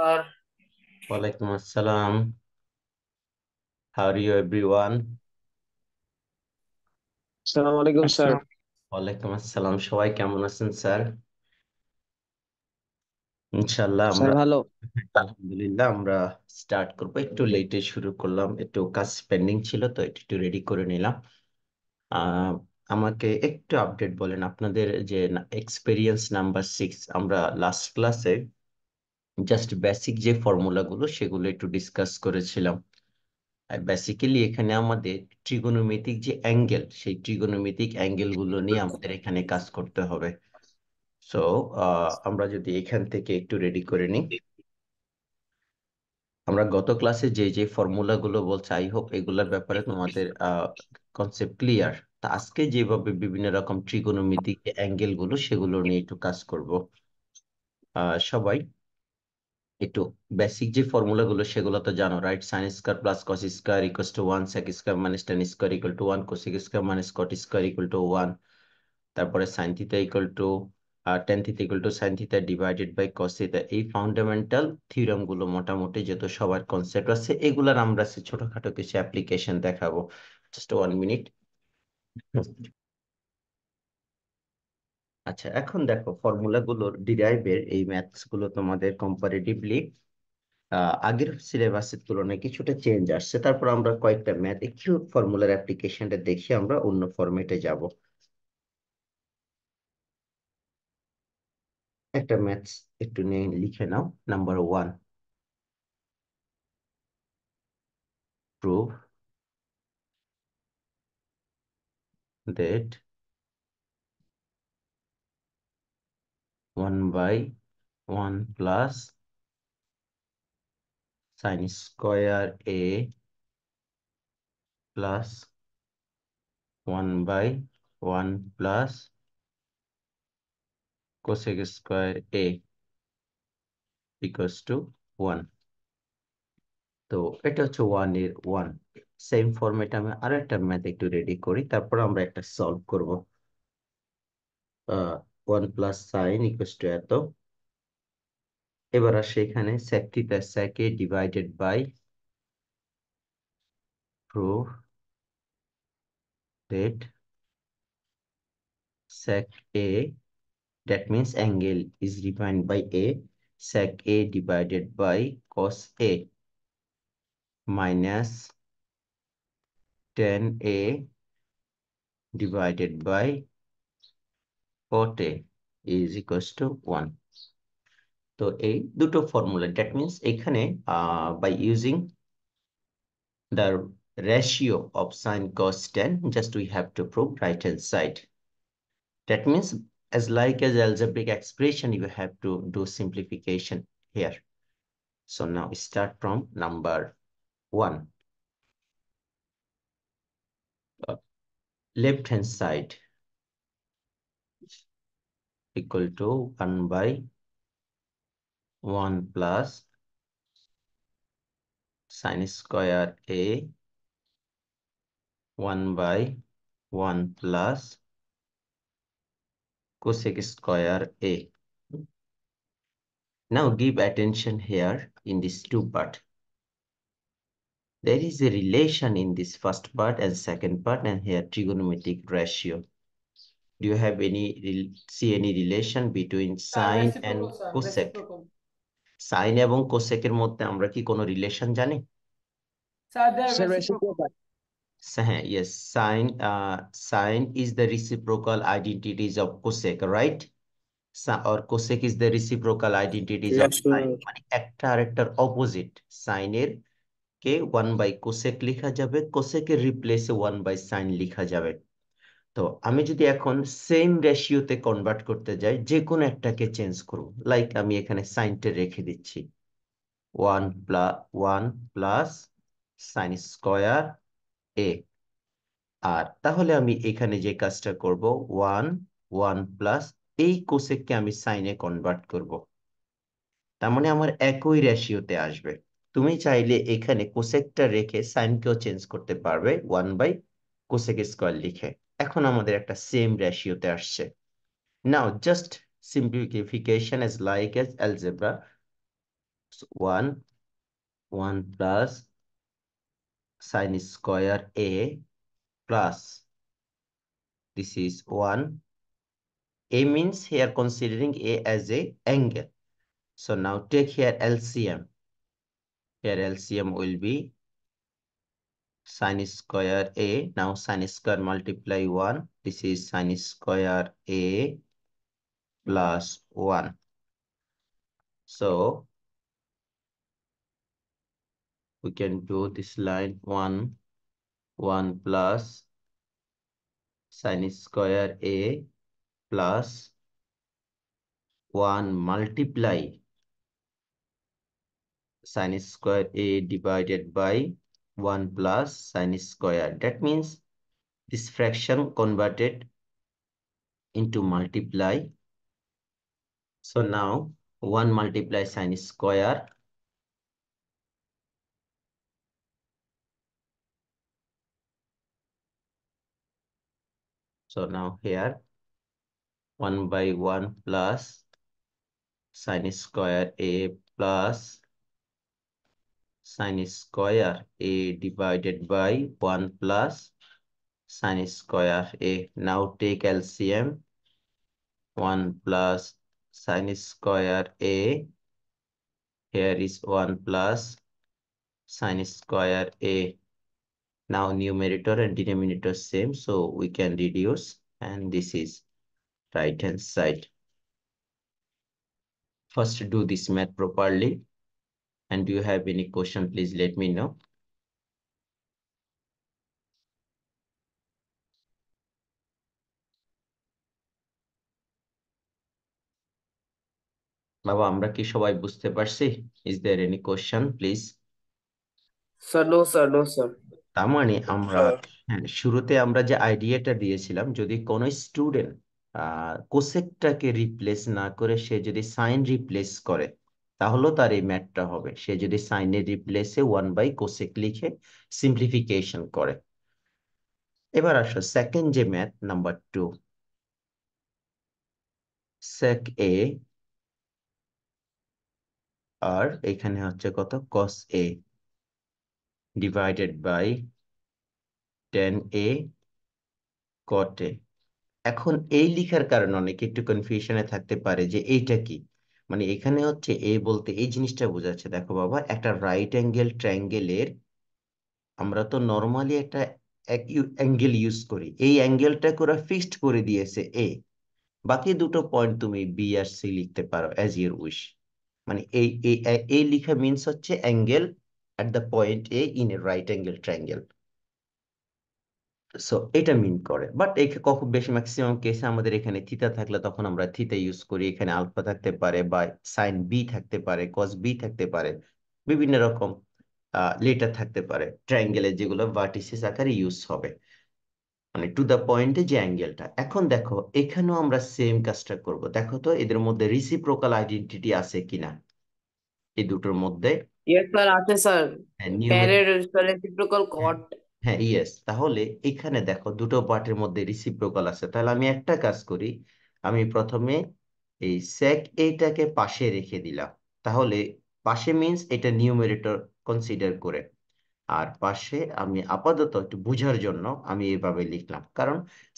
আর ওয়ালাইকুম আসসালাম। How are you everyone? আসসালামু আলাইকুম স্যার। ওয়ালাইকুম আসসালাম। সবাই কেমন আছেন স্যার? ইনশাল্লাহ স্যার আমরা ভালো। আলহামদুলিল্লাহ আমরা স্টার্ট করবো। একটু লেটে শুরু করলাম, একটু কাজ পেন্ডিং ছিল তো একটু রেডি করে নিলাম। আহ আমাকে একটু আপডেট বলেন আপনাদের যে এক্সপেরিয়েন্স নাম্বার 6। আমরা লাস্ট ক্লাসে জাস্ট বেসিক যে ফর্মুলাগুলো সেগুলো একটু ডিসকাস করেছিলাম। বেসিক্যালি এখানে আমাদের ট্রিগোনোমেট্রিক যে অ্যাঙ্গেল, সেই ট্রিগোনোমেট্রিক অ্যাঙ্গেল গুলো নিয়ে আমাদের এখানে কাজ করতে হবে। সো আমরা যদি এখান থেকে একটু রেডি করে নিই। আমরা গত ক্লাসে যে যে ফর্মুলা গুলো বলছি, আই হোপ এগুলোর ব্যাপারে তোমাদের কনসেপ্ট ক্লিয়ার। তা আজকে যেভাবে বিভিন্ন রকম ট্রিগোনোমেট্রিক অ্যাঙ্গেল গুলো সেগুলো নিয়ে একটু কাজ করব। সবাই একটু বেসিক যে ফর্মুলা গুলো সেগুলো তো জানো, right? Sine square plus cos square equals to 1, sec square minus tan square equal to 1, cosec square minus cot square equal to 1। তারপরে sine theta equal to tan theta equal to sine theta divided by cos theta. এই fundamental theorem গুলো মোটামুটি যত সবার concept আছে এগুলার আমরা ছোটখাটো কিছু অ্যাপ্লিকেশন দেখাবো। Just 1 minute. আচ্ছা, এখন দেখো ফর্মুলা গুলোর ডিরাইভের এই ম্যাথস গুলো তোমাদের কম্পারেটিভলি আগের সিলেবাসের তুলনায় কিছুটা চেঞ্জ আসছে। তারপর আমরা কয়েকটা ম্যাথ একটু ফর্মুলার অ্যাপ্লিকেশনটা দেখে আমরা অন্য ফরম্যাটে যাব। একটা ম্যাথস একটু নিয়ে লিখে নাও। Number 1, prove that 1/1 plus sin square a plus 1/1 plus cosec square a equals to 1। তো এটা হচ্ছে 1 এর 1। সেম ফরম্যাটে আমি আরো একটা ম্যাথ একটু রেডি করি, তারপর আমরা একটা সলভ করব। 1 প্লাস সাইন ইকুয়ালস টু এত। এবার আসে এখানে sec theta sec a divided by prove that sec a, that means angle is defined by a, sec a divided by cos a minus tan a divided by cot a is equals to 1। তো এই দুটো formula, that means এখানে by using the ratio of sin cos tan, just we have to prove right hand side. That means as like as algebraic expression, you have to do simplification here. So now start from number 1. Left hand side equal to 1/1 plus sin square a 1/1 plus cosec square a. Now give attention here in this two part. There is a relation in this first part and second part, and here trigonometric ratio. Do you have see any relation between sine and reciprocal sir, cosec? Reciprocal. Sine এবং কোসেকের মধ্যে আমরা কি কোনো relation জানি? Sir there reciprocal. হ্যাঁ, yes. Sine is the reciprocal identities of cosec, right? or cosec is the reciprocal identities of yes sine, sir. মানে একটা আরেকটার অপোজিট। সাইনের কে 1/cosec লেখা যাবে, কোসেকের রিপ্লেসে 1/sin লেখা যাবে। তো আমি যদি এখন সেম রেশিওতে কনভার্ট করতে যাই, যে কোনো একটাকে চেঞ্জ করব। লাইক আমি এখানে সাইনটা রেখে দিচ্ছি 1 প্লাস সাইন স্কয়ার এ। আর তাহলে আমি এখানে যে কাজটা করব, 1 প্লাস এই কোসেককে আমি সাইনে কনভার্ট করব। তার মানে আমার একই রেশিওতে আসবে। তুমি চাইলে এখানে কোসেকটা রেখে সাইনকেও চেঞ্জ করতে পারবে 1/কোসেক স্কয়ার লিখে। এখন আমাদের একটা সেম রেশিওতে আসছে। নাও just simplification as like as algebra. So 1 plus sin square A plus this is 1. A means here considering A as a angle. So now take here LCM. Here LCM will be sin square A. Now sin square multiply 1. This is sin square A plus 1. So we can do this line 1 plus sin square A plus 1 multiply sin square A divided by 1 plus sin square. That means this fraction converted into multiply. So now 1 multiply sin square. So now here 1 by 1 plus sin square A plus sin square A divided by 1 plus sin square A. Now take LCM. 1 plus sin square A. Here is 1 plus sin square A. Now numerator and denominator same, so we can reduce, and this is right hand side. First do this math properly, and do you have any question, please let me know. বাবা আমরা কি সবাই বুঝতে পারছি? Is there any question, please? Sir, no, sir, no, sir. তার মানে আমরা শুরুতে আমরা যে আইডিয়াটা দিয়েছিলাম, যদি কোনো স্টুডেন্ট কোসেকটাকে রিপ্লেস না করে সে যদি সাইন রিপ্লেস করে তাহলে তার এই ম্যাথটা হবে। সে যদি সাইনের রিপ্লেসে 1 বাই কোসেক লিখে সিম্পলিফিকেশন করে। এবার আসো সেকেন্ড যে ম্যাথ নাম্বার 2, সেক এ আর এখানে হচ্ছে কত কস এ ডিভাইডেড বাই টেন এ কট এ। এখন এই লিখার কারণে অনেকে একটু কনফিউশনে থাকতে পারে যে এইটা কি, মানে এখানে হচ্ছে এ বলতে এই জিনিসটা বোঝাচ্ছে। দেখো বাবা, একটা রাইট অ্যাঙ্গেল ট্রায়াঙ্গেলের আমরা তো নর্মালি একটা অ্যাঙ্গেল ইউজ করি, এই অ্যাঙ্গেলটা করে ফিক্সড করে দিয়েছে এ। বাকি দুটো পয়েন্ট তুমি বি আর সি লিখতে পারো অ্যাজ ইউর উইশ। মানে এই লিখা মিনস হচ্ছে angle at the point A in a right angle triangle. So এটা মিন করে, বাট কখন বেশি ম্যাক্সিমাম কেসে আমাদের এখানে থিতা থাকলে তখন আমরা থিতা ইউজ করি। এখানে আলফা থাকতে পারে বা সাইন বি থাকতে পারে, কস বি থাকতে পারে, বিভিন্ন রকম লেটার থাকতে পারে ট্রায়াঙ্গেলের, যেগুলো ভার্টিসিস আকারে ইউজ হবে, মানে টু দা পয়েন্টে যে অ্যাঙ্গেলটা। এখন দেখো এখানেও আমরা সেম কাজটা করব। দেখো তো এদের মধ্যে রিসিপ্রোকাল আইডেন্টিটি আছে কিনা এই দুটোর মধ্যে। Yes, sir, আছে স্যার। tan নিউমেরিক, এর reciprocal হ্যাঁ cot। হ্যাঁ ইয়েস। তাহলে এখানে দেখো দুটো পার্টের মধ্যে রিসিপ্রোকাল আছে, তাহলে আমি একটা কাজ করি, আমি প্রথমে এই sec এইটাকে পাশে রেখে দিলাম। তাহলে পাশে মিন্স এটা নিউমেরেটর কনসিডার করে, আর পাশে আমি আপাতত একটু বুঝার জন্য আমি এভাবে লিখলাম, কারণ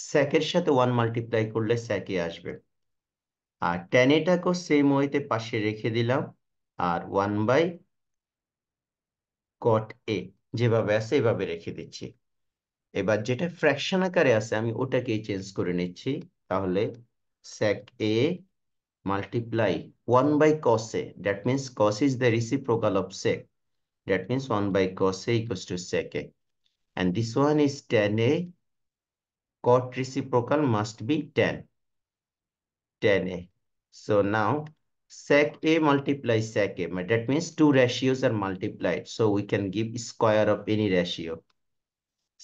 sec এর সাথে 1 মাল্টিপ্লাই করলে sec এ আসবে। আর tan এটাকেও সেম ওয়েতে পাশে রেখে দিলাম, আর 1 বাই cot a যেভাবে আছে এভাবে রেখে দিচ্ছি। এবার যেটা ফ্র্যাকশন আকারে আছে আমি ওটাকেই চেঞ্জ করে নিচ্ছি। তাহলে sec a multiply 1 by cos a, that means cos is the reciprocal of sec, that means 1 by cos a equals to sec a, and this one is tan a, cot reciprocal must be tan a. So now sec a multiply sec a, that means two ratios are multiplied, so we can give square of any ratio,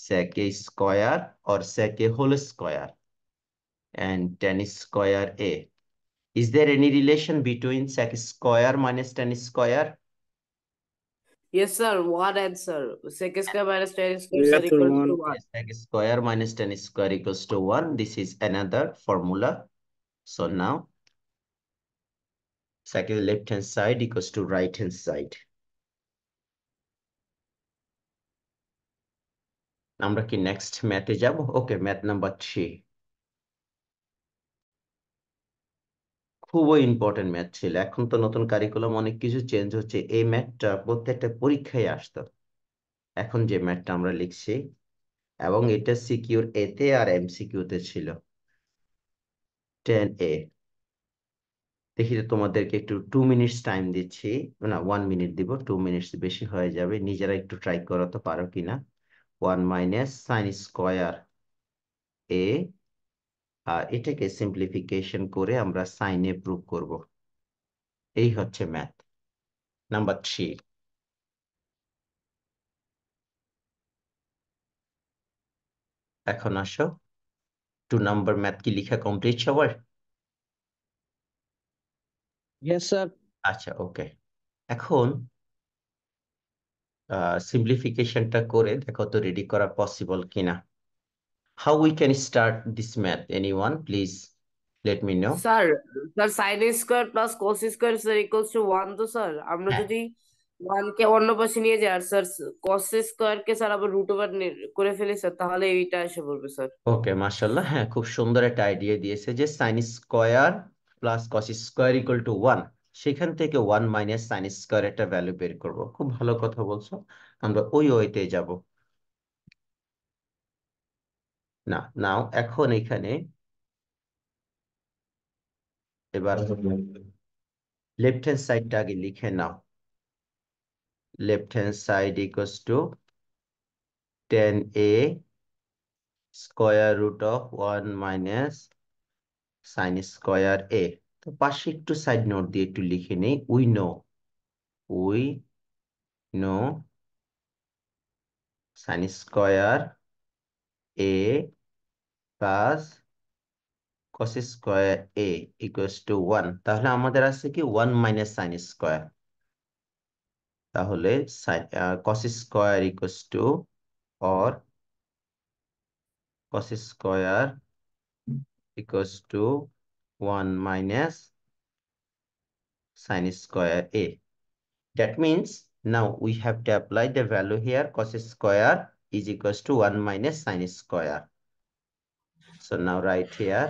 sec a square or sec a whole square, and tan square a. Is there any relation between sec square minus tan square? Yes, sir, one answer. Sec square minus tan square, Yes, sir, sir, equals to one. 1. Yes, sec square minus tan square equals to 1. This is another formula. So now Second, left hand side equals to right hand side. আমরা কি next ম্যাথে যাব? ওকে, math number 3 খুবই important math ছিল। এখন তো নতুন curriculum অনেক কিছু চেঞ্জ হচ্ছে, এই ম্যাথটা প্রত্যেকটা পরীক্ষায় আসতো। এখন যে ম্যাথটা আমরা লিখছি, এবং এটা সিকিউর এতে আর এমসিকিউ তে ছিল। 10A, দেখি তো তোমাদেরকে একটু 2 মিনিটস টাইম দিচ্ছি, না 1 মিনিট দিব, 2 মিনিটস বেশি হয়ে যাবে, নিজেরা একটু ট্রাই করো তো পারো কিনা। 1 - sin² এ, আর এটাকে সিম্পলিফিকেশন করে আমরা সাইনে প্রুভ করব। এই হচ্ছে ম্যাথ নাম্বার 3। এখন আসো, 2 নাম্বার ম্যাথ কি লিখা কমপ্লিট সবার? Yes, sir. আচ্ছা, ওকে। এখন সিম্পলিফিকেশনটা করে দেখো তো রেডি করা পসিবল কিনা। How we can start this math, anyone please let me no. Sir, sir sine square plus cos square sir equals to 1, তো স্যার আমরা হ্যাঁ, যদি 1 কে অন্য পাশে নিয়ে যাই আর স্যার কস স্কোয়ার কে স্যার আবার রুট ওভার করে ফেলি স্যার, তাহলে এইটা এসে পড়বে স্যার। ওকে, মাশাল্লাহ, হ্যাঁ খুব সুন্দর একটা আইডিয়া দিয়েছে যে sine square plus cos square equal to 1, সেখান থেকে 1 - sin² একটা ভ্যালু বের করব। খুব ভালো কথা বলছো, আমরা ওই ওয়েতে যাব। না, নাও এখন এখানে এবার লেফট হ্যান্ড সাইডটা আগে লিখে নাও। Left hand side equals to 10A square root of 1 - sin²A। তো পাশে একটু সাইড নোট দিয়ে একটু লিখে নেই, we know sin² plus cos² equals to 1। তাহলে আমাদের আছে কি 1 - sin²। তাহলে cos² equals to, or cos² equals to 1 - sin²A. That means now we have to apply the value here. Cos² is equals to 1 - sin². So now write here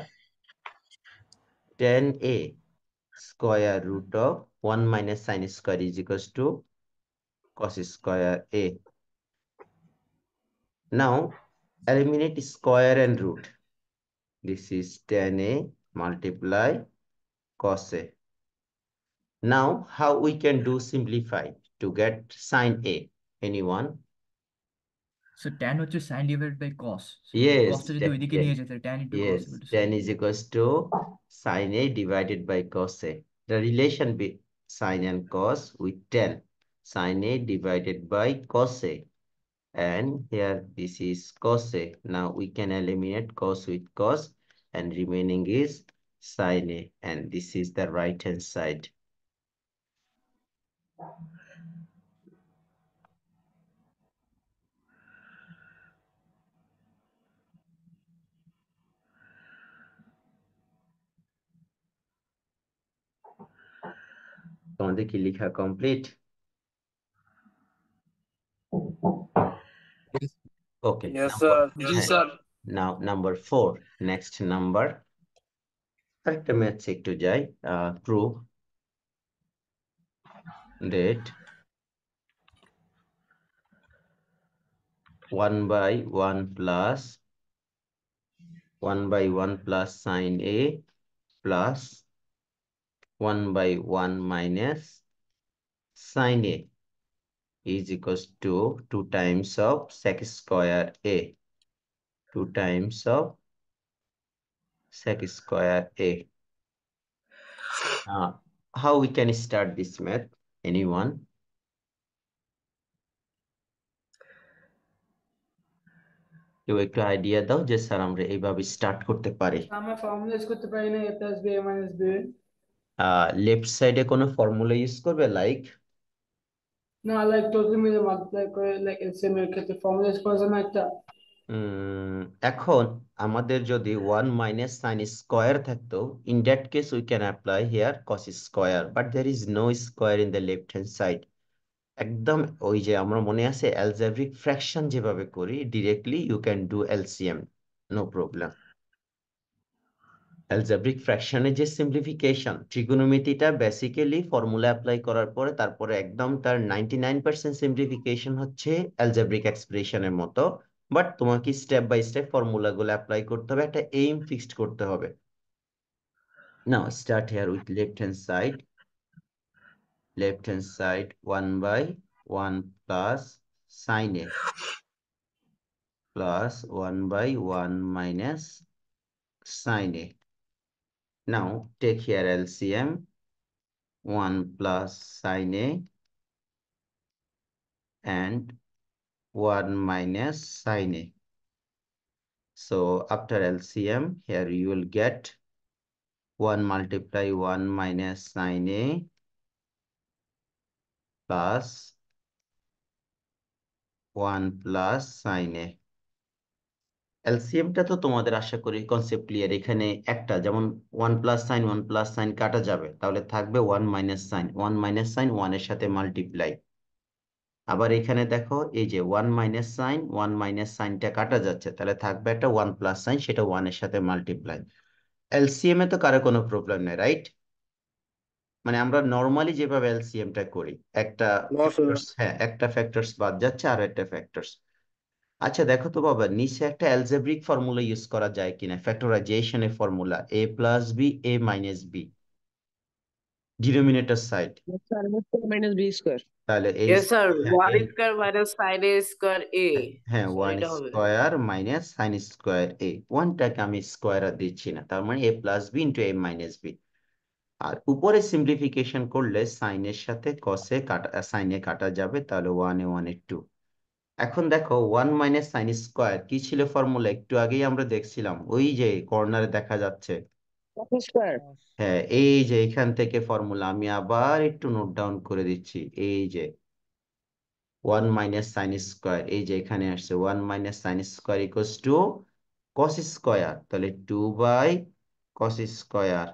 10A square root of 1 - sin² is equals to cos²A. Now eliminate square and root. This is 10A multiply cos A. Now, how we can do simplify to get sin A? Anyone? So tan হচ্ছে sin divided by cos. So Yes, cos টা যদি ওইদিকে নিয়ে যেতে tan into cos yes, equal to sin. tan is equals to sin A divided by cos A. The relation be sin and cos with tan. Sin A divided by cos A. And here this is cos A. Now we can eliminate cos with cos, and remaining is sin A. And this is the right hand side. তোমাদের কি লেখা complete? ওকে, Yes, sir. জি হ্যাঁ, sir. নাও number 4, next number. আরেকটা maths একটু যাই। Prove that 1/1 plus sin A plus 1/1 minus sin A is equals to 2 times of sec² A. 2 times of sec² A. How we can start this math? Anyone? কেউ একটু idea দাও যে sir আমরা এইভাবে start করতে পারি। আমরা ফর্মুলা ইউজ করতে পারি না, a plus B a minus B. Left সাইডে কোনো ফর্মুলা ইউজ করবে, লাইক না, লাইক টোটাল মিলে মাল্টিপ্লাই করে লাইক এলসিএম এর ক্ষেত্রে ফর্মুলা ইউজ করা যায় না একটা? এখন আমাদের যদি 1 - sin² থাকতো, in that case we can apply here cos square, but there is no square in the left hand side. একদম ওই যে আমরা মনে আছে অ্যালজেব্রিক ফ্র্যাকশন যেভাবে করি, directly you can do LCM, no problem. Algebraic ফ্র্যাকশনের যে সিম্পলিফিকেশন, ট্রিগোনোমেট্রিটা বেসিক্যালি ফর্মুলা অ্যাপ্লাই করার পরে তারপরে একদম তার 99% সিম্পলিফিকেশন হচ্ছে অ্যালজেব্রিক এক্সপ্রেশনের মতো। বাট তোমাকে স্টেপ বাই স্টেপ ফর্মুলাগুলো অ্যাপ্লাই করতে হবে, একটা এইম ফিক্সড করতে হবে। Now start here with left hand side. Left hand side 1/1 plus sine a plus 1/1 minus sine a. Now take here LCM, 1 plus sin A and 1 minus sin A. So after LCM, here you will get 1 multiply 1 minus sin A plus 1 plus sin A. এলসিএমটা তো তোমাদের আশা করি concept clear. এখানে একটা যেমন 1 plus sign 1 plus sign কাটা যাবে, তাহলে থাকবে 1 মাইনাস সাইন। 1 মাইনাস সাইন 1 এর সাথে মাল্টিপ্লাই। আবার এখানে দেখো এই যে 1 মাইনাস সাইন 1 মাইনাস সাইনটা কাটা যাচ্ছে, তাহলে থাকবে একটা 1 প্লাস সাইন, সেটা 1 এর সাথে মাল্টিপ্লাই। এলসিএম এ তো কারো কোনো প্রবলেম নেই, রাইট? মানে আমরা নর্মালি যেভাবে এলসিএমটা করি, একটা No, sir. হ্যাঁ একটা ফ্যাক্টরস বাদ যাচ্ছে আর একটা ফ্যাক্টরস। আচ্ছা দেখো তো বাবা, নিচে একটা অ্যালজেব্রিক ফর্মুলা ইউজ করা যায় কিনা, ফ্যাক্টরাইজেশনের formula, a plus B a minus B, denominator side. Yes, sir. Minus b square. তাহলে এই Yes, sir. হ্যাঁ 1 square minus sin A square A. হ্যাঁ So 1 এটা হবে। Square minus sine square A. ওয়ানটাকে আমি স্কোয়ার আর দিচ্ছি না, তার মানে a plus B into a minus B. আর উপরে সিম্পলিফিকেশন করলে সাইনের সাথে কসে কাটা, সাইনে কাটা যাবে, তাহলে 1 এ 2। এখন দেখো 1 মাইনাস সাইন স্কোয়ার কি ছিল ফর্মুলা, একটু আগেই আমরা দেখছিলাম, ওই যে কর্নারে দেখা যাচ্ছে। Cos square. হ্যাঁ এই যে এখান থেকে ফর্মুলা আমি আবার একটু নোট ডাউন করে দিচ্ছি। এই যে 1 মাইনাস সাইন স্কোয়ার, এই যে এখানে আসছে 1 minus sine square equals to cos square, তাহলে 2/কস স্কোয়ার।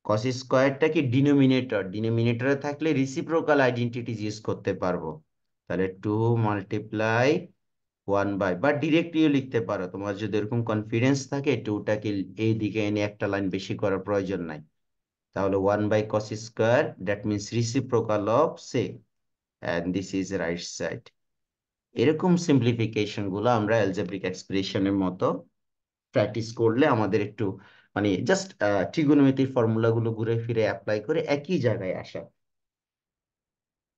কস স্কোয়ারটা কি ডিনোমিনেটর, ডিনোমিনেটরে থাকলে রিসিপ্রোকাল আইডেন্টিটিজ ইউজ করতে পারবো। তাহলে 2 মাল্টিপ্লাই 1/, বা ডিরেক্টলিও লিখতে পারো, তোমার যদি এরকম কনফিডেন্স থাকে, টুটাকে এই দিকে এনে একটা লাইন বেশি করার প্রয়োজন নাই। তাহলে 1/cos square, that means reciprocal of sec, and this is right side. এরকম সিম্পলিফিকেশন গুলো আমরা অ্যালজেব্রিক এক্সপ্রেশনের মতো প্র্যাকটিস করলে আমাদের একটু মানে জাস্ট ট্রিগোনোমেট্রির ফর্মুলা গুলো ঘুরে ফিরে অ্যাপ্লাই করে একই জায়গায় আসা।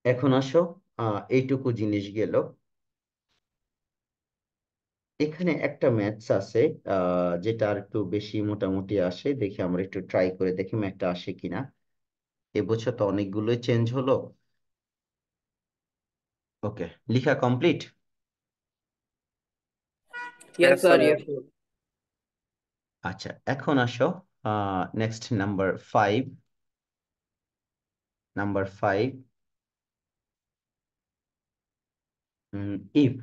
এখন আসো, এইটুকু জিনিস গেল। এখানে একটা ম্যাথস আছে যেটা আর একটু বেশি মোটামুটি আসে, দেখি আমরা একটু ট্রাই করে দেখি ম্যাথটা আসে কিনা। এবছর তো অনেকগুলোই চেঞ্জ হলো। ওকে, লিখা complete. Yes, Yes, sir. sir. Yes, sir. আচ্ছা এখন আসো নেক্সট নাম্বার 5। নাম্বার 5, ইফ,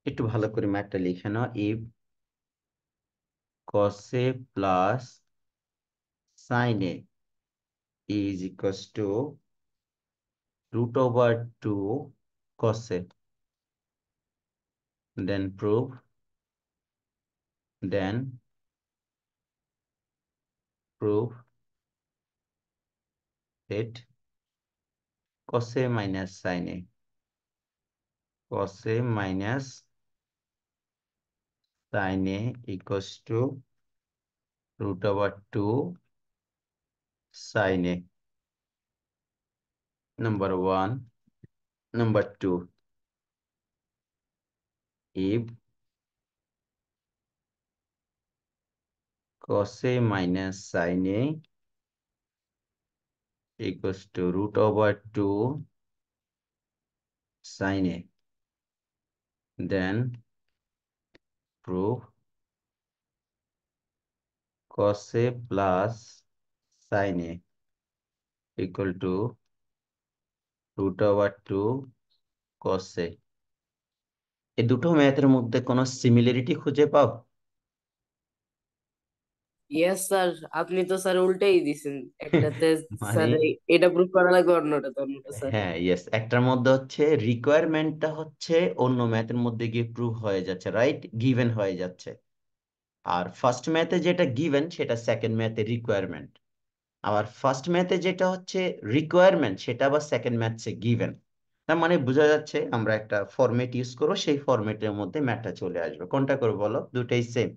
একটু ভালো করে ম্যাথটা লিখে নাও। If cos A plus sin A is equals to √2 cos A, then then prove it cos A minus sin A, cos A minus sin A equals to √2 sin A. Number 1. Number 2, if cos A minus sin A equals to √2 sin A, then prove cos A plus sin A equal to √2 cos A. এই দুটো ম্যাথের মধ্যে কোনো similarity খুঁজে পাও? Yes sir, আপনি তো sir উল্টেই দিছেন একটাতে। মানে স্যার এটা প্রুফ করা লাগবে, অন্যটা স্যার। হ্যাঁ, ইয়েস, একটার মধ্যে হচ্ছে রিকোয়ারমেন্টটা হচ্ছে অন্য ম্যাথের মধ্যে গিয়ে প্রুভ হয়ে যাচ্ছে, রাইট, গিভেন হয়ে যাচ্ছে। আর ফার্স্ট ম্যাথে যেটা গিভেন সেটা সেকেন্ড ম্যাথে রিকোয়ারমেন্ট। আবার ফার্স্ট ম্যাথে যেটা হচ্ছে রিকোয়ারমেন্ট সেটা আবার সেকেন্ড ম্যাথে গিভেন। তার মানে বোঝা যাচ্ছে আমরা একটা ফরম্যাট ইউজ করবো, সেই ফরম্যাটের মধ্যে ম্যাথটা চলে আসবে। কোনটা করবো বলো? দুটাই সেম।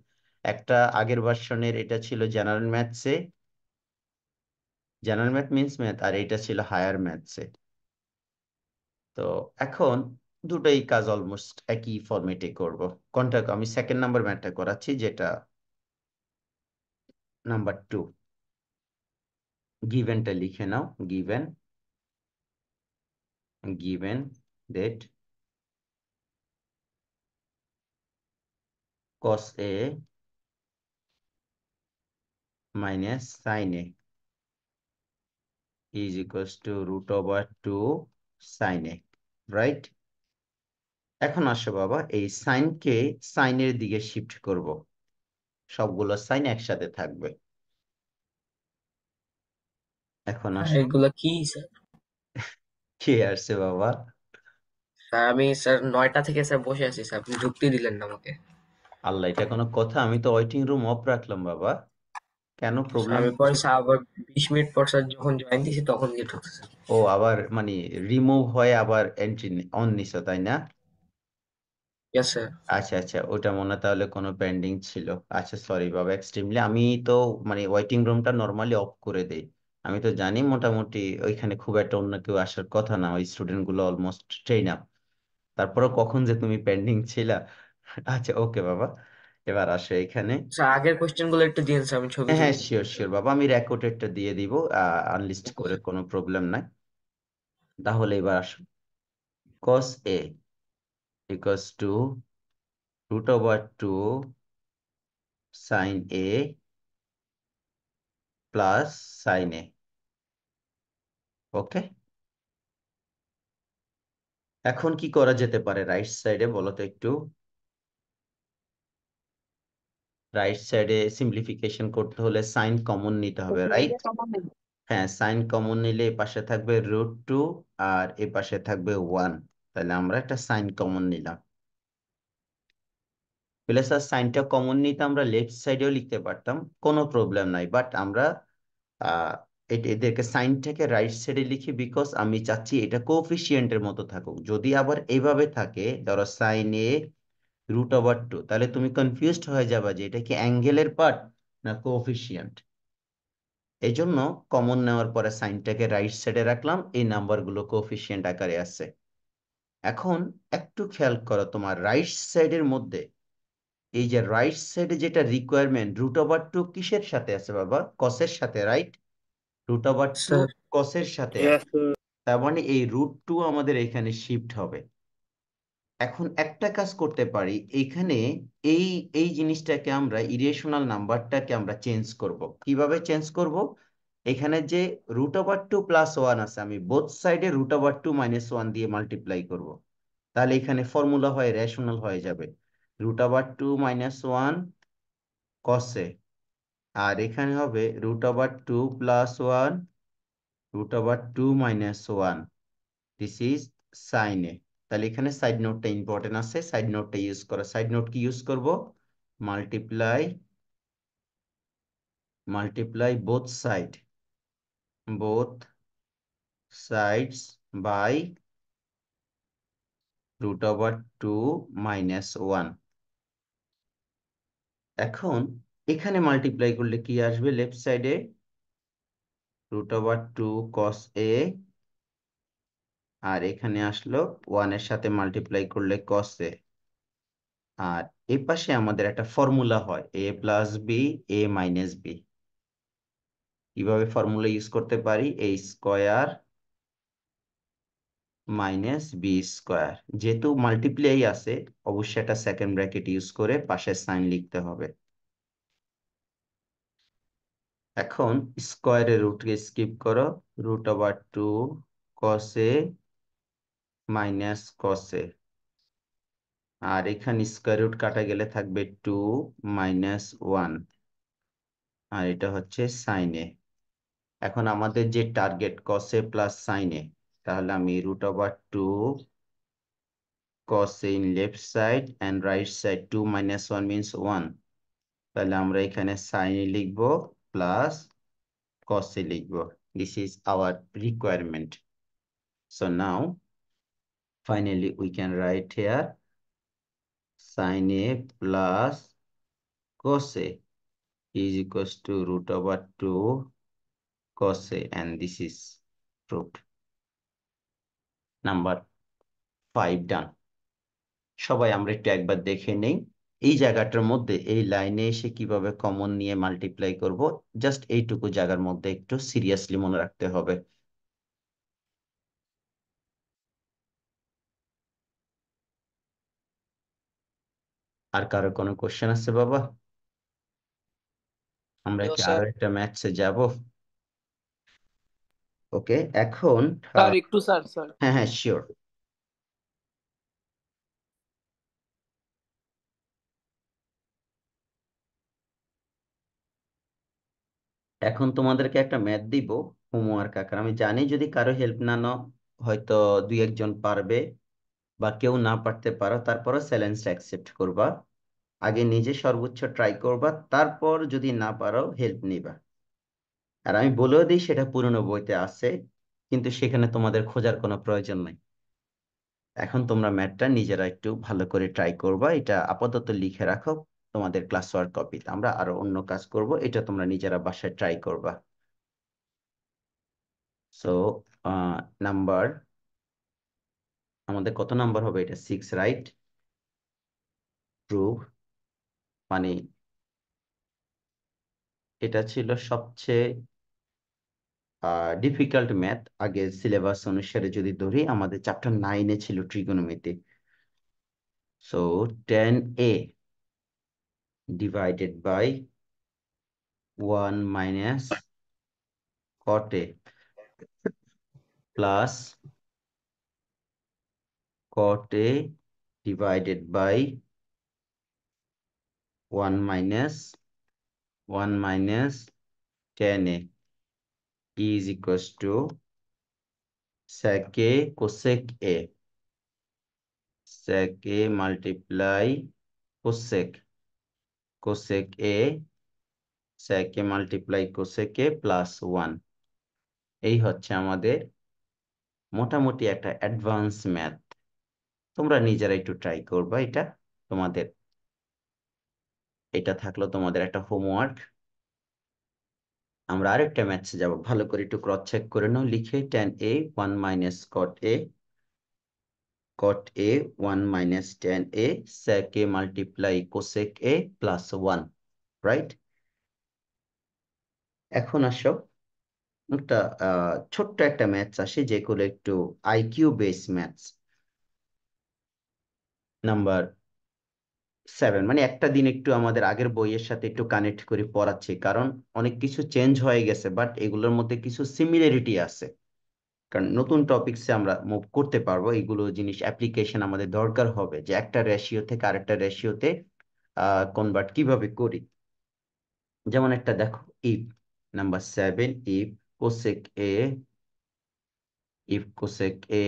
একটা আগের ভার্সনের এটা ছিল জেনারেল ম্যাথসে, জেনারেল ম্যাথ মিন্স ম্যাথ, আর এটা ছিল হায়ার ম্যাথসে। তো এখন দুটোই কাজ অলমোস্ট একই ফরম্যাটে করব। কোনটা? আমি সেকেন্ড নাম্বার ম্যাথটা করাচ্ছি, যেটা নাম্বার 2। গিভেনটা লিখে নাও। Given, given that cos a minus sin a is equals to root over 2 sin a, right? এখন আসো বাবা, এই সাইনকে সাইনের দিকে শিফট করব, সবগুলো সাইন একসাথে থাকবে। এখন স্যার আসো, এগুলো কি স্যার? কে আসছে বাবা? স্যার আমি স্যার 9টা থেকে স্যার বসে আছি স্যার, আপনি ঢুকতে দিলেন না আমাকে। আল্লাহ, এটা কোনো কথা? আমি তো ওয়েটিং রুম অফ রাখলাম বাবা। কেন, স্যার প্রবলেম আমি পরে কিছু? স্যার আবার 20 মিনিট পর স্যার যখন জয়েন দিয়েছি তখন গিয়ে ঢুকছে। ও, আবার মানে রিমুভ হয়ে আবার এন্ট্রি অন নিছো, তাই না? Yes sir. আচ্ছা আচ্ছা, ওটা মনে হয় তাহলে কোনো পেন্ডিং ছিল। আচ্ছা, সরি বাবা এক্সট্রিমলি। আমি তো মানে ওয়েটিং রুমটা নর্মালি অফ করে দেই। আমি তো জানি মোটামুটি ওইখানে খুব একটা অন্য কেউ আসার কথা না, ওই স্টুডেন্ট গুলো অলমোস্ট ট্রেন আপ। তারপরে কখন যে তুমি পেন্ডিং ছিলা। আচ্ছা, ওকে বাবা, এবার আসো এখানে। স্যার আগের কোশ্চেন গুলো একটু দিন স্যার, আমি ছবি হ্যাঁ হ্যাঁ, তুলে শিওর শিওর বাবা, আমি রেকর্ডেডটা দিয়ে দিব, আনলিস্ট ওকে করে, স্যার। কোনো প্রবলেম নাই। তাহলে এবার আসো, cos a equals to root over 2 sin a plus sin a, ওকে। এখন কি করা যেতে পারে রাইট সাইডে বলো তো একটু? রাইট সাইডে সিম্পলিফিকেশন করতে হলে সাইন কমন নিতে হবে, রাইট? হ্যাঁ, সাইন কমন নিলে এ পাশে থাকবে √2 আর এ পাশে থাকবে 1। তাহলে আমরা একটা সাইন কমন নিলাম। প্লাস আর সাইনটা কমন নিতে আমরা লেফট সাইডেও লিখতে পারতাম, কোনো প্রবলেম নাই, বাট আমরা আহ এদেরকে সাইনটাকে রাইট সাইডে লিখি, বিকজ আমি চাচ্ছি এটা কোফিশিয়েন্টের মতো থাকুক। যদি আবার এইভাবে থাকে, ধরো সাইন এ √2, তাহলে তুমি কনফিউজড হয়ে যাবে যে এটা কি অ্যাঙ্গেলের পার্ট না কোফিশিয়েন্ট। এই জন্য কমন নেওয়ার পরে সাইনটাকে রাইট সাইডে রাখলাম, এই নাম্বারগুলো কোফিশিয়েন্ট আকারে আছে। এখন একটু খেয়াল করো, তোমার রাইট সাইডের মধ্যে এই যে রাইট সাইডে যেটা রিকোয়ারমেন্ট, √2 কিসের সাথে আছে বাবা? কসের সাথে, রাইট? √2 স্যার কসের সাথে ইয়েস আছে। তার মানে এই √2 আমাদের এখানে শিফট হবে। এখন একটা কাজ করতে পারি এখানে, এই এই জিনিসটাকে আমরা ইরেশনাল নাম্বারটাকে আমরা চেঞ্জ করব। কিভাবে চেঞ্জ করব? এখানে যে √2 প্লাস 1 আছে, আমি বোথ সাইডে √2 মাইনাস 1 দিয়ে মাল্টিপ্লাই করব। তাহলে এখানে ফর্মুলা হয় রেশনাল হয়ে যাবে, √2 মাইনাস 1 কসে, আর এখানে হবে √2 plus 1 √2 minus 1, this is sine A. তাহলে এখানে সাইড নোটটা ইম্পর্টেন্ট আছে, সাইড নোটটা ইউজ করো। সাইড নোট কি ইউজ করব? Multiply, multiply both side, both sides by √2 minus 1। এখন এখানে মাল্টিপ্লাই করলে কি আসবে লেফট সাইডে? √2 কস এ, আর এখানে আসলো 1 এর সাথে মাল্টিপ্লাই করলে কস এ। আর এই পাশে আমাদের একটা ফর্মুলা হয় এ প্লাস বি, এ মাইনাস বি। কিভাবে ফর্মুলা ইউজ করতে পারি? এ স্কোয়ার মাইনাস বি স্কোয়ার, যেহেতু মাল্টিপ্লাই আছে অবশ্যই একটা সেকেন্ড ব্র্যাকেট ইউজ করে পাশের সাইন লিখতে হবে। এখন স্কোয়ারের রুটকে স্কিপ করো, √2 কস এ মাইনাস কস এ, আর এখানে স্কোয়ার রুট কাটা গেলে থাকবে 2 - 1, আর এটা হচ্ছে সাইন এ। এখন আমাদের যে target cos A plus sine A, তাহলে আমি √2 cos a in left side and right side 2 - 1 means 1, তাহলে আমরা এখানে সাইন এ লিখবো প্লাস cos a লিখবো। This is our requirement. So now finally we can write here sin a plus cos a is equals to √2 cos a, and this is proved. Number 5 done. সবাই আমরা একটু একবার দেখে নেই এই জায়গাটার মধ্যে এই লাইনে এসে কিভাবে কমন নিয়ে মাল্টিপ্লাই করব। জাস্ট এইটুকু জায়গার মধ্যে একটু সিরিয়াসলি মনে রাখতে হবে। আর কারো কোনো কোশ্চেন আছে বাবা? আমরা No, কি sir. আরো একটা ম্যাথসে যাব? ওকে, এখন স্যার একটু স্যার হ্যাঁ হ্যাঁ শিওর। এখন তোমাদেরকে একটা ম্যাথ দিব হোমওয়ার্ক আকার। আমি জানি যদি কারো হেল্প না নাও হয়তো দুই একজন পারবে, বা কেউ না পারতে পারো, তারপরও চ্যালেঞ্জটা অ্যাকসেপ্ট করবা। আগে নিজে সর্বোচ্চ ট্রাই করবা, তারপর যদি না পারো হেল্প নিবা। আর আমি বলেও দিই সেটা পুরনো বইতে আছে, কিন্তু সেখানে তোমাদের খোঁজার কোনো প্রয়োজন নাই। এখন তোমরা ম্যাথটা নিজেরা একটু ভালো করে ট্রাই করবা। এটা আপাতত লিখে রাখো তোমাদের ক্লাস ওয়ার্ক কপিতে। আমরা আরো অন্য কাজ করব, এটা তোমরা নিজেরা বাসায় ট্রাই করবা। সো নাম্বার আমাদের কত নাম্বার হবে? এটা 6, রাইট? প্রুভ মানে এটা ছিল সবচেয়ে ডিফিকাল্ট ম্যাথ আগে সিলেবাস অনুসারে যদি ধরি। আমাদের চ্যাপ্টার 9-এ ছিল trigonometry. So 10a divided by 1 minus cot a plus cot a divided by 1 minus tan a is equals to sec a cosec a, sec a multiply cosec, cosec a sec a multiply cosec a plus 1। এই হচ্ছে আমাদের মোটামুটি একটা advance math. তোমরা নিজেরা একটু try করবা। এটা থাকলো তোমাদের একটা হোমওয়ার্ক। আমরা আরেকটা ম্যাথসে যাব, ভালো করে একটু ক্রস চেক করে নাও লিখে। tan a 1 minus cot a, cot a 1 minus tan a, sec a multiply cosec a plus 1, right? এখন আসো একটা ছোট্ট একটা ম্যাথস আসে যেগুলো একটু আইকিউ বেস ম্যাথস। নাম্বার 7, মানে একটা দিন একটু আমাদের আগের বইয়ের সাথে একটু কানেক্ট করে পড়াচ্ছি, কারণ অনেক কিছু চেঞ্জ হয়ে গেছে, বাট এগুলোর মধ্যে কিছু সিমিলারিটি আছে। কারণ নতুন টপিকসে আমরা মুভ করতে পারবো, এগুলো জিনিস অ্যাপ্লিকেশন আমাদের দরকার হবে, যে একটা রেশিও থেকে আরেকটা রেশিওতে কনভার্ট কিভাবে করি। যেমন একটা দেখো, if number 7, if cosec A, if cosec A,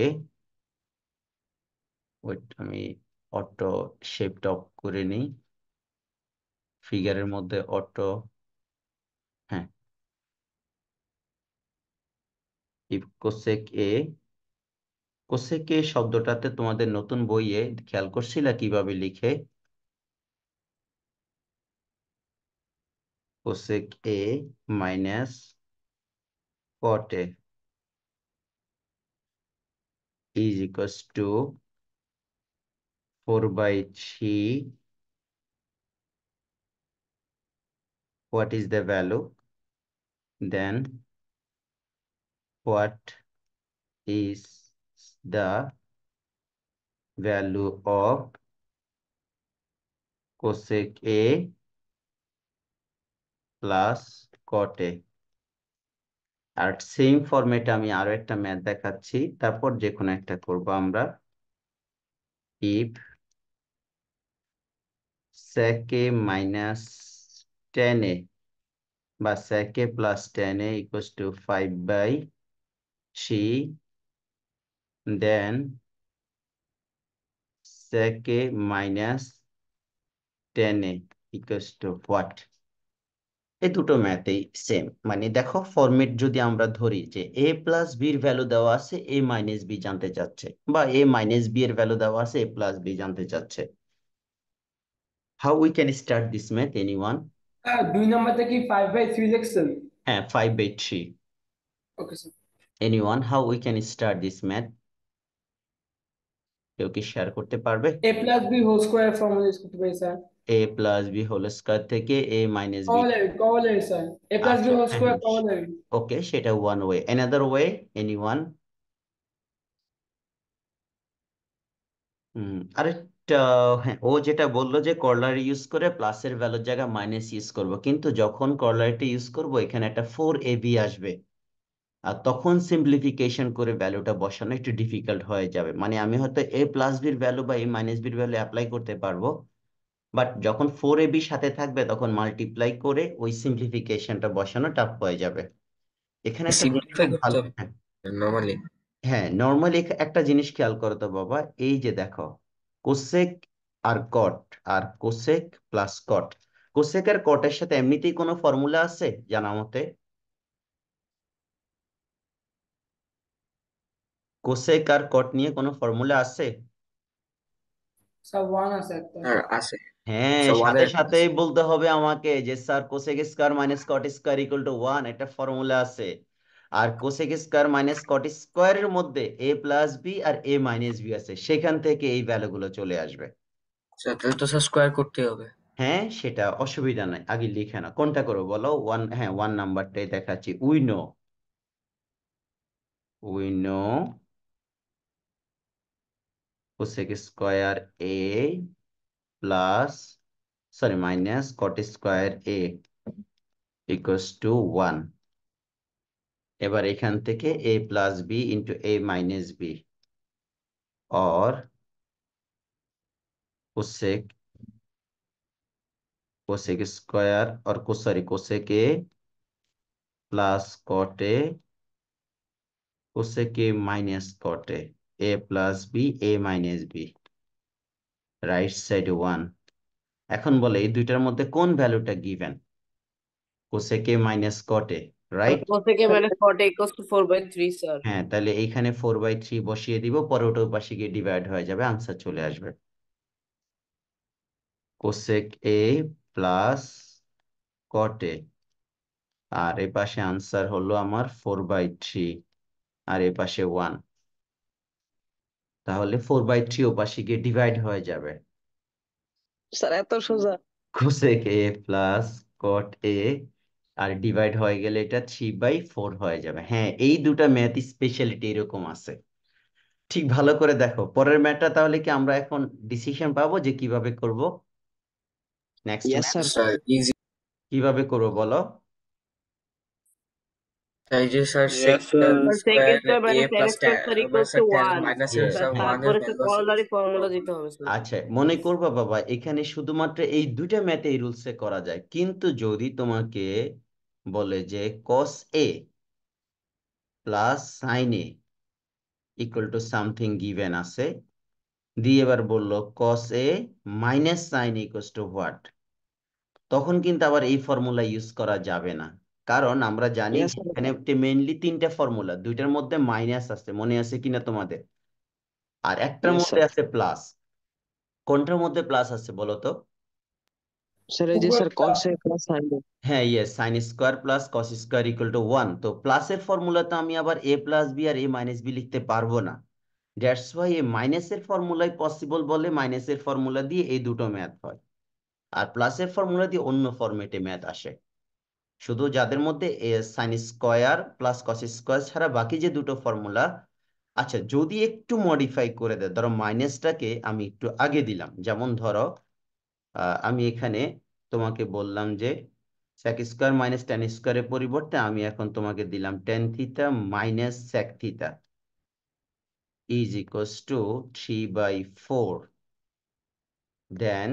wait আমি অটো শেপটা অফ করে নিই, ফিগারের মধ্যে অটো, হ্যাঁ, if cosec A, cosec A শব্দটাতে তোমাদের নতুন বইয়ে খেয়াল করছিলা কিভাবে লিখে? Cosec A minus cot a is equals to 4/3. What is the value? Then what is the value of cosec a plus cot a? আর সেম ফরম্যাটে আমি আরো একটা ম্যাথ দেখাচ্ছি, তারপর যে কোনো একটা করব আমরা। If sec a minus tan a বা sec a plus tan a equals to 5/3, then sec a minus tan a equals to what? এই দুটো ম্যাথেই সেম, মানে দেখো ফরম্যাট যদি আমরা ধরি যে a প্লাস b এর ভ্যালু দেওয়া আছে a মাইনাস b জানতে চাচ্ছে, বা a মাইনাস b এর ভ্যালু দেওয়া আছে a প্লাস b জানতে চাচ্ছে, how we can start this math, anyone? 2 নাম্বারটা কি 5/3 লিখছেন? হ্যাঁ, 5/3. Okay sir. anyone, how we can start this math? কেউ কি শেয়ার করতে পারবে? a plus b whole square formula use করতে পারি স্যার। a plus b whole square থেকে a minus b। Corollary sir, a plus b আচ্ছা, হোল হ্যাঁ স্কয়ার হ্যাঁ, কমলারি। ওকে, সেটা one way, another way, anyone? আরেকটা, হ্যাঁ, ও যেটা বললো যে কর্লার ইউজ করে প্লাসের ভ্যালুর জায়গায় মাইনাস ইউজ করব, কিন্তু যখন কর্লারটা ইউজ করব এখানে একটা 4ab আসবে, আর তখন সিম্পলিফিকেশন করে ভ্যালুটা বসানো একটু ডিফিকাল্ট হয়ে যাবে। মানে আমি হয়তো a প্লাস বির ভ্যালু বা a মাইনাস বির ভ্যালু অ্যাপ্লাই করতে পারবো, বাট যখন 4ab সাথে থাকবে তখন মাল্টিপ্লাই করে ওই সিম্পলিফিকেশনটা বসানো টাফ হয়ে যাবে। এখানে একটা জিনিস সিম্পলিফাই খুব করতে ভালো, হবে নর্মালি। হ্যাঁ নর্মালি একটা জিনিস খেয়াল করো তো বাবা, এই যে দেখো কোসেক আর কট, আর কোসেক প্লাস কট, কোসেক আর কটের সাথে এমনিতেই কোনো ফর্মুলা আছে জানা মতে? কোসেক আর কট নিয়ে কোনো ফর্মুলা আছে? স্যার 1 আছে একটা। আর আছে হ্যাঁ, সব সাথে ওয়ানের সাথেই বলতে হবে আমাকে যে sir cosec square minus cot square equal to 1, একটা ফর্মুলা আছে। আর কোসেক স্কয়ার মাইনাস কট স্কয়ারের মধ্যে a প্লাস বি আর a মাইনাস বি আছে, সেখান থেকে এই ভ্যালুগুলো চলে আসবে। তাহলে তো স্যার স্কোয়ার করতে হবে। হ্যাঁ, সেটা অসুবিধা নাই, আগে লিখে না, কোনটা করো বলো? ওয়ান, হ্যাঁ 1 নাম্বারটাই দেখাচ্ছি। We know cosec square a plus, sorry minus cot square a equals to 1। এবার এখান থেকে a plus B into a minus B, और कोसेक कोसेक स्क्वायर और sorry cosec a plus cot a cosec a minus cot a plus B a minus B, right side 1। এখন বলে এই দুইটার মধ্যে কোন ভ্যালুটা given? Cosec A minus cot a, right? cos a minus cot a equals to 4/3 sir. হ্যাঁ, তাহলে এইখানে 4/3 বসিয়ে দিব, পরে ওটা পাশে গিয়ে ডিভাইড হয়ে যাবে, আনসার চলে আসবে cosec A plus cot a, আর এ পাশে আনসার হলো আমার 4/3, আর এ পাশে 1, তাহলে 4/3 ও পাশে গিয়ে ডিভাইড হয়ে যাবে। স্যার এত সোজা? Cosec A plus cot a, আর ডিভাইড হয়ে গেলে এটা 3/4 হয়ে যাবে। হ্যাঁ, এই দুটা ম্যাথ স্পেশালিটি এরকম আছে। ঠিক ভালো করে দেখো পরের ম্যাথটা, তাহলে কি আমরা এখন ডিসিশন পাবো যে কিভাবে করব next yes math? Sir. Sir easy. কিভাবে করবো বলো? এই যে sir Yes, sec sir. sec square square A minus tan plus square sir equals to 1 minus yes, sir, হ্যাঁ। তারপরে স্যার কর্নারি ফর্মুলা দিতে হবে স্যার। আচ্ছা, মনে করবা বাবা এখানে শুধুমাত্র এই দুইটা ম্যাথে এই রুলসে করা যায়, কিন্তু যদি তোমাকে বলে যে cos a plus sine A equal to something given আছে, দিয়ে এবার বললো cos a minus sine equal to what, তখন কিন্তু আবার এই ফর্মুলা ইউজ করা যাবে না। কারণ আমরা জানি ইয়েস যে স্যার। এখানে মেইনলি তিনটা ফর্মুলা, দুইটার মধ্যে মাইনাস আছে, মনে আছে কিনা তোমাদের? আর একটার ইয়েস মধ্যে স্যার। আছে প্লাস। কোনটার মধ্যে প্লাস আছে বলো তো? স্যার এই যে sir cos a plus sin a। হ্যাঁ, yes, sine square plus cos square equal to 1। তো প্লাসের ফর্মুলাতে আমি আবার এ প্লাস বি আর এ মাইনাস বি লিখতে পারবো না, দ্যাটস ওয়াই এই মাইনাসের ফর্মুলাই পসিবল বলে মাইনাসের ফর্মুলা দিয়ে এই দুটো ম্যাথ হয়, আর প্লাসের ফর্মুলা দিয়ে অন্য ফরম্যাটে ম্যাথ আসে। শুধু যাদের মধ্যে sine square plus cos square ছাড়া বাকি যে দুটো ফর্মুলা, আচ্ছা যদি একটু মডিফাই করে দেয়, ধরো মাইনাসটাকে আমি একটু আগে দিলাম, যেমন ধরো আমি এখানে তোমাকে বললাম যে sec স্কোয়ার মাইনাস tan স্কোয়ারের পরিবর্তে আমি এখন তোমাকে দিলাম tan theta minus sec theta is equals to 3/4, then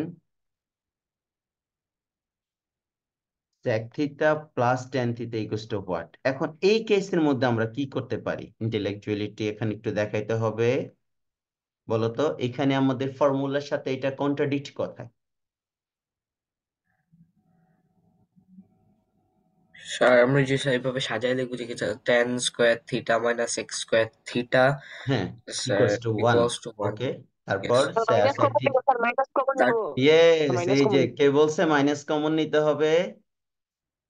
sec theta plus tan theta equals to what? এখন এই কেসের মধ্যে আমরা কি করতে পারি? ইন্টেলেকচুয়ালিটি এখানে একটু দেখাইতে হবে। বলতো এখানে আমাদের ফর্মুলার সাথে এটা কন্ট্রাডিক্ট কোথায়? স্যার আমরা যে স্যার এইভাবে সাজাই লিখবো যে tan square theta minus x square theta হ্যাঁ, sir equals to 1। Equals to 1। Okay, তারপর ইয়েস মাইনাস sec কমন নিব স্যার, মাইনাস কমন নিব, ইয়েস, মাইনাস এই কমন যে নিব। কে বলছে মাইনাস কমন নিতে হবে?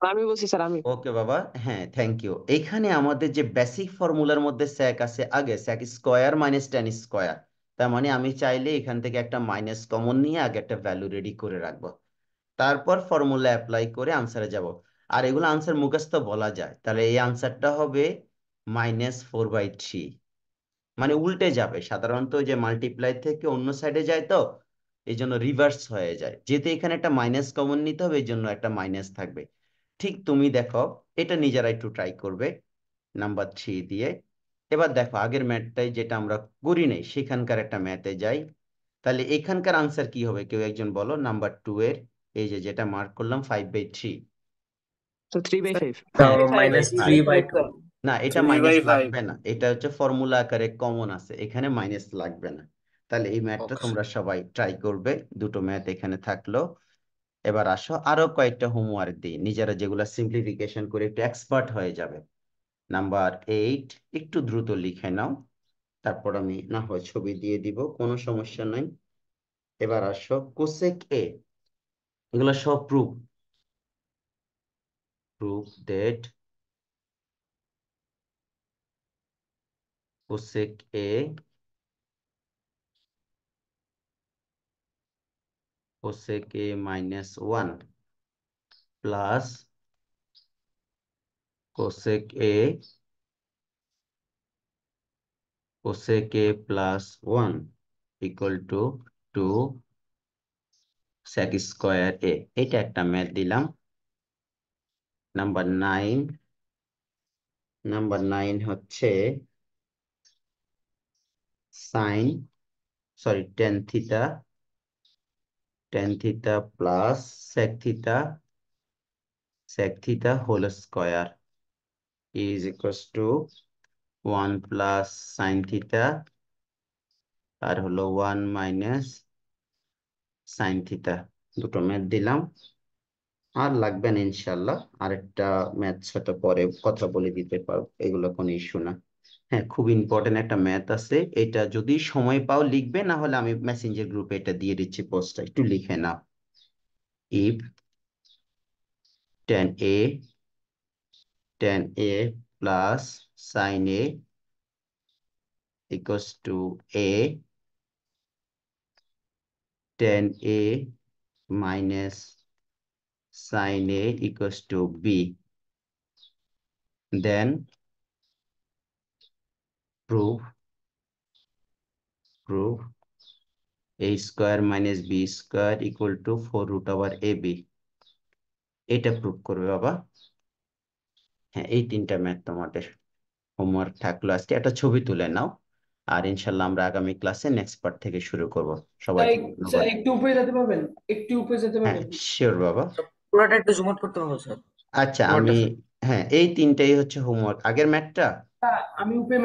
আমি বলছি স্যার, আমি। ওকে বাবা, হ্যাঁ, থ্যাংক ইউ। এখানে আমাদের যে বেসিক ফর্মুলার মধ্যে স্যাক আছে আগে, sec square minus tan square. তার মানে আমি চাইলে এখান থেকে একটা মাইনাস কমন নিয়ে আগে একটা ভ্যালু রেডি করে রাখবো, তারপর ফর্মুলা অ্যাপ্লাই করে আনসারে যাব। আর এগুলো আনসার মুখস্থ বলা যায়। তাহলে এই আনসারটা হবে -4/3। মানে উল্টে যাবে, সাধারণত যে মাল্টিপ্লাই থেকে অন্য সাইডে যায়, তো এই জন্য রিভার্স হয়ে যায়। যেহেতু এখানে একটা মাইনাস কমন নিতে হবে, এই জন্য একটা মাইনাস থাকবে। ঠিক তুমি দেখো, এটা নিজেরা একটু ট্রাই করবে নাম্বার 3 দিয়ে। এবার দেখো আগের ম্যাথটাই যেটা আমরা করি নাই, সেখানকার একটা ম্যাথে যাই। তাহলে এখানকার আনসার কি হবে? কেউ একজন বলো। নাম্বার 2 এর এই যে যেটা মার্ক করলাম 5/3। তো 3/5। হ্যাঁ, মাইনাস 3/5। 3/2। না, এটা মাইনাস লাগবে না, এটা হচ্ছে ফর্মুলা আকারে কমন আছে, এখানে মাইনাস লাগবে না। তাহলে এই ম্যাথটা ওকে তোমরা সবাই ট্রাই করবে। দুটো ম্যাথ এখানে থাকলো। এবার আসো আরো কয়েকটা হোমওয়ার্ক দিই, নিজেরা যেগুলো সিম্পলিফিকেশন করে একটু এক্সপার্ট হয়ে যাবে। নাম্বার 8, একটু দ্রুত লিখে নাও, তারপর আমি না হয় ছবি দিয়ে দিব, কোনো সমস্যা নাই। এবার আসো কোসেক এ, এগুলো সব proof. Proof that cosec A cosec A -1 plus cosec A cosec A plus 1 equal to 2 sec square A. এটা একটা ম্যাথ দিলাম। নাম্বার 9 হচ্ছে sine tan theta plus sec theta whole square is equals to 1 plus sine theta আর হলো 1 minus sine theta. দুটো math দিলাম, আর লাগবে না ইনশাল্লাহ। আরেকটা ম্যাথ সাথে পরে কথা বলে দিতে পারবো, এগুলো কোনো ইস্যু না। হ্যাঁ, খুব ইম্পর্টেন্ট একটা ম্যাথ আছে, এটা যদি সময় পাও লিখবে, না হলে আমি মেসেঞ্জার গ্রুপে এটা দিয়ে দিচ্ছি, পোস্টটা একটু লিখে নাও। If tan a plus sin a equals to a, tan a minus sin a equals to b, then prove a square minus b square equal to 4√ab। এটা প্রুভ করবে বাবা। হ্যাঁ, এই তিনটা ম্যাথ তোমাদের হোমওয়ার্ক থাকলো আজকে। একটা ছবি তুলে নাও, আর ইনশাল্লাহ আমরা আগামী ক্লাসে নেক্সট পার্ট থেকে শুরু করব। স্যার সবাইকে স্যার ধন্যবাদ। একটু উপরে যেতে পারবেন, একটু উপরে যেতে হ্যাঁ, পারবেন? শিওর বাবা। পুরোটা একটু জুম আউট করতে পারবো স্যার? আচ্ছা, পুরোটা আমি স্যার। হ্যাঁ, এই তিনটাই হচ্ছে হোমওয়ার্ক। আগের ম্যাথটা আমি উপরে